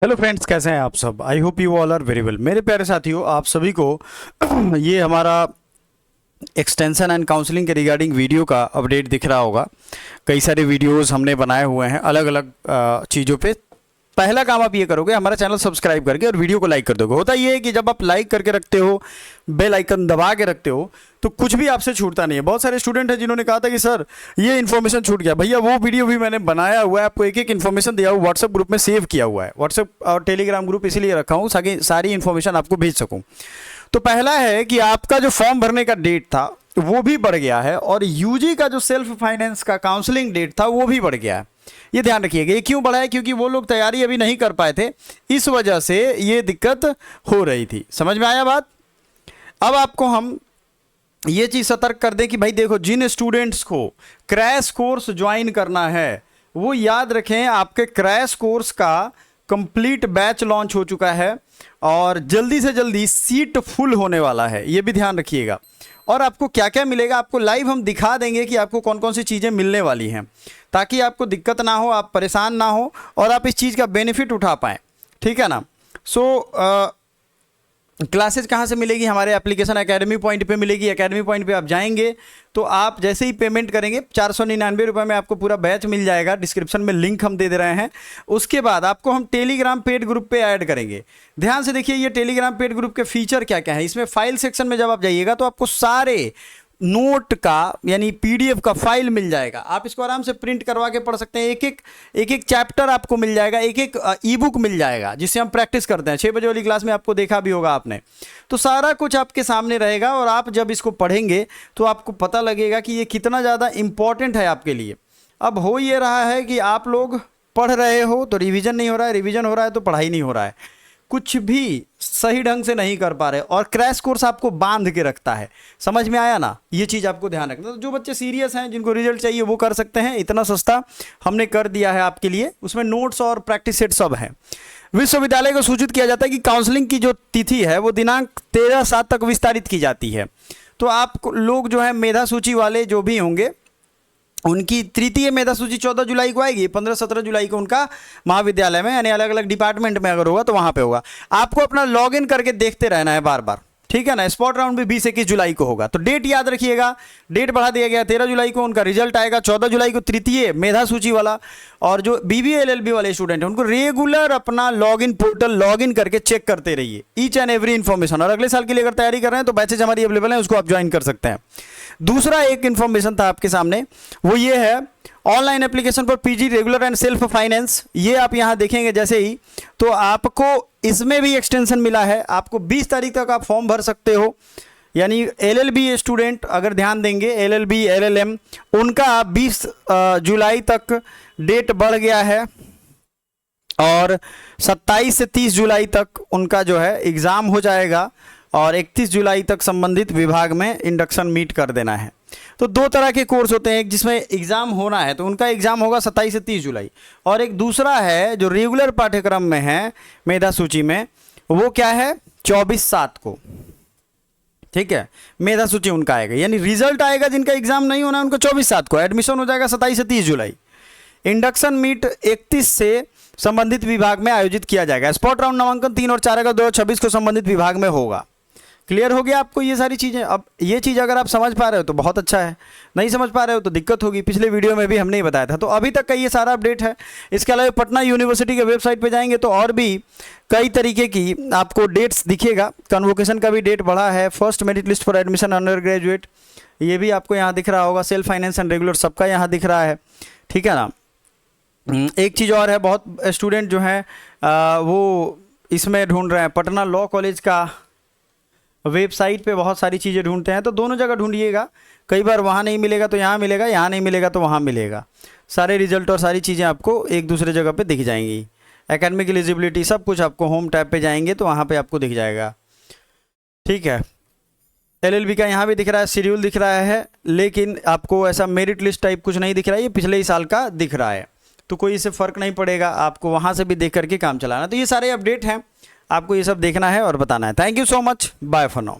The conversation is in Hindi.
हेलो फ्रेंड्स, कैसे हैं आप सब। I hope you all are very well. मेरे प्यारे साथियों, आप सभी को ये हमारा एक्सटेंशन एंड काउंसलिंग के रिगार्डिंग वीडियो का अपडेट दिख रहा होगा। कई सारे वीडियोस हमने बनाए हुए हैं अलग अलग चीज़ों पे। पहला काम आप ये करोगे, हमारा चैनल सब्सक्राइब करके और वीडियो को लाइक कर दोगे। होता ये है कि जब आप लाइक करके रखते हो, बेल आइकन दबा के रखते हो, तो कुछ भी आपसे छूटता नहीं है। बहुत सारे स्टूडेंट हैं जिन्होंने कहा था कि सर ये इन्फॉर्मेशन छूट गया। भैया वो वीडियो भी मैंने बनाया हुआ है, आपको एक एक इन्फॉर्मेशन दिया हुआ, व्हाट्सएप ग्रुप में सेव किया हुआ है। व्हाट्सएप और टेलीग्राम ग्रुप इसीलिए रखा हूँ ताकि सारी इन्फॉर्मेशन आपको भेज सकूँ। तो पहला है कि आपका जो फॉर्म भरने का डेट था वो भी बढ़ गया है, और यूजी का जो सेल्फ फाइनेंस का काउंसलिंग डेट था वो भी बढ़ गया है। ये ध्यान रखिएगा। ये क्यों बढ़ा है? क्योंकि वो लोग तैयारी अभी नहीं कर पाए थे, इस वजह से ये दिक्कत हो रही थी। समझ में आया बात? अब आपको हम ये चीज़ सतर्क कर दें कि भाई देखो, जिन स्टूडेंट्स को क्रैश कोर्स ज्वाइन करना है वो याद रखें, आपके क्रैश कोर्स का कंप्लीट बैच लॉन्च हो चुका है और जल्दी से जल्दी सीट फुल होने वाला है। ये भी ध्यान रखिएगा। और आपको क्या क्या मिलेगा, आपको लाइव हम दिखा देंगे कि आपको कौन कौन सी चीज़ें मिलने वाली हैं, ताकि आपको दिक्कत ना हो, आप परेशान ना हो और आप इस चीज़ का बेनिफिट उठा पाएँ। ठीक है ना? क्लासेज कहाँ से मिलेगी? हमारे एप्लीकेशन एकेडमी पॉइंट पे मिलेगी। एकेडमी पॉइंट पे आप जाएंगे तो आप जैसे ही पेमेंट करेंगे 499 रुपये में आपको पूरा बैच मिल जाएगा। डिस्क्रिप्शन में लिंक हम दे रहे हैं। उसके बाद आपको हम टेलीग्राम पेड ग्रुप पे ऐड करेंगे। ध्यान से देखिए, ये टेलीग्राम पेड ग्रुप के फीचर क्या क्या है। इसमें फाइल सेक्शन में जब आप जाइएगा तो आपको सारे नोट का यानी पीडीएफ का फाइल मिल जाएगा। आप इसको आराम से प्रिंट करवा के पढ़ सकते हैं। एक एक चैप्टर आपको मिल जाएगा, एक एक ई बुक मिल जाएगा जिससे हम प्रैक्टिस करते हैं। 6 बजे वाली क्लास में आपको देखा भी होगा आपने। तो सारा कुछ आपके सामने रहेगा और आप जब इसको पढ़ेंगे तो आपको पता लगेगा कि ये कितना ज़्यादा इम्पॉर्टेंट है आपके लिए। अब हो ये रहा है कि आप लोग पढ़ रहे हो तो रिविज़न नहीं हो रहा है, रिविज़न हो रहा है तो पढ़ाई नहीं हो रहा है, कुछ भी सही ढंग से नहीं कर पा रहे, और क्रैश कोर्स आपको बांध के रखता है। समझ में आया ना? ये चीज़ आपको ध्यान रखना। तो जो बच्चे सीरियस हैं, जिनको रिजल्ट चाहिए, वो कर सकते हैं। इतना सस्ता हमने कर दिया है आपके लिए। उसमें नोट्स और प्रैक्टिस सेट सब हैं। विश्वविद्यालय को सूचित किया जाता है कि काउंसलिंग की जो तिथि है वो दिनांक 13/7 तक विस्तारित की जाती है। तो आप लोग जो है मेधा सूची वाले जो भी होंगे, उनकी तृतीय मेधा सूची 14 जुलाई को आएगी। 15-17 जुलाई को उनका महाविद्यालय में यानी अलग अलग डिपार्टमेंट में अगर होगा तो वहाँ पे होगा। आपको अपना लॉगिन करके देखते रहना है बार बार। ठीक है ना? स्पॉट राउंड भी 20-21 जुलाई को होगा। तो डेट याद रखिएगा, डेट बढ़ा दिया गया। 13 जुलाई को उनका रिजल्ट आएगा, 14 जुलाई को तृतीय मेधा सूची वाला। और जो बीबीए एलएलबी वाले स्टूडेंट हैं उनको रेगुलर अपना लॉगिन पोर्टल लॉगिन करके चेक करते रहिए ईच एंड एवरी इन्फॉर्मेशन। और अगले साल के लिए अगर तैयारी कर रहे हैं तो बैचेज हमारी अवेलेबल है, उसको आप ज्वाइन कर सकते हैं। दूसरा एक इन्फॉर्मेशन था आपके सामने, वो ये है online application for PG regular and self finance. ये आप यहाँ देखेंगे जैसे ही, तो आपको इसमें भी एक्सटेंशन मिला है। आपको 20 तारीख तक आप फॉर्म भर सकते हो। यानी एलएलबी स्टूडेंट अगर ध्यान देंगे, एलएलबी एलएलएम, उनका 20 जुलाई तक डेट बढ़ गया है और 27 से 30 जुलाई तक उनका जो है एग्ज़ाम हो जाएगा और 31 जुलाई तक संबंधित विभाग में इंडक्शन मीट कर देना है। तो दो तरह के कोर्स होते हैं, एक जिसमें एग्ज़ाम होना है तो उनका एग्ज़ाम होगा 27 से 30 जुलाई, और एक दूसरा है जो रेगुलर पाठ्यक्रम में है मेधा सूची में, वो क्या है 24/7 को। ठीक है? मेधा सूची उनका आएगा, यानी रिजल्ट आएगा जिनका एग्ज़ाम नहीं होना है उनका 24/7 को। एडमिशन हो जाएगा 27 से 30 जुलाई। इंडक्शन मीट 31 से संबंधित विभाग में आयोजित किया जाएगा। स्पॉट राउंड नामांकन 3 और 4 अगस्त 2026 को संबंधित विभाग में होगा। क्लियर हो गया आपको ये सारी चीज़ें? अब ये चीज़ अगर आप समझ पा रहे हो तो बहुत अच्छा है, नहीं समझ पा रहे हो तो दिक्कत होगी। पिछले वीडियो में भी हमने ही बताया था। तो अभी तक का ये सारा अपडेट है। इसके अलावा पटना यूनिवर्सिटी के वेबसाइट पे जाएंगे तो और भी कई तरीके की आपको डेट्स दिखेगा। कन्वोकेशन का भी डेट बढ़ा है। First merit list for admission under graduate, ये भी आपको यहाँ दिख रहा होगा। सेल्फ फाइनेंस एंड रेगुलर सबका यहाँ दिख रहा है। ठीक है ना? एक चीज़ और है, बहुत स्टूडेंट जो हैं वो इसमें ढूंढ रहे हैं, पटना लॉ कॉलेज का वेबसाइट पे बहुत सारी चीज़ें ढूंढते हैं। तो दोनों जगह ढूंढिएगा, कई बार वहाँ नहीं मिलेगा तो यहाँ मिलेगा, यहाँ नहीं मिलेगा तो वहाँ मिलेगा। सारे रिजल्ट और सारी चीज़ें आपको एक दूसरे जगह पे दिख जाएंगी। एकेडमिक एलिजिबिलिटी सब कुछ आपको होम टैब पे जाएंगे तो वहाँ पे आपको दिख जाएगा। ठीक है? एलएलबी का यहाँ भी दिख रहा है, शेड्यूल दिख रहा है, लेकिन आपको ऐसा मेरिट लिस्ट टाइप कुछ नहीं दिख रहा है। ये पिछले ही साल का दिख रहा है, तो कोई इससे फ़र्क नहीं पड़ेगा। आपको वहाँ से भी देख करके काम चलाना। तो ये सारे अपडेट हैं, आपको ये सब देखना है और बताना है। Thank you so much, bye for now.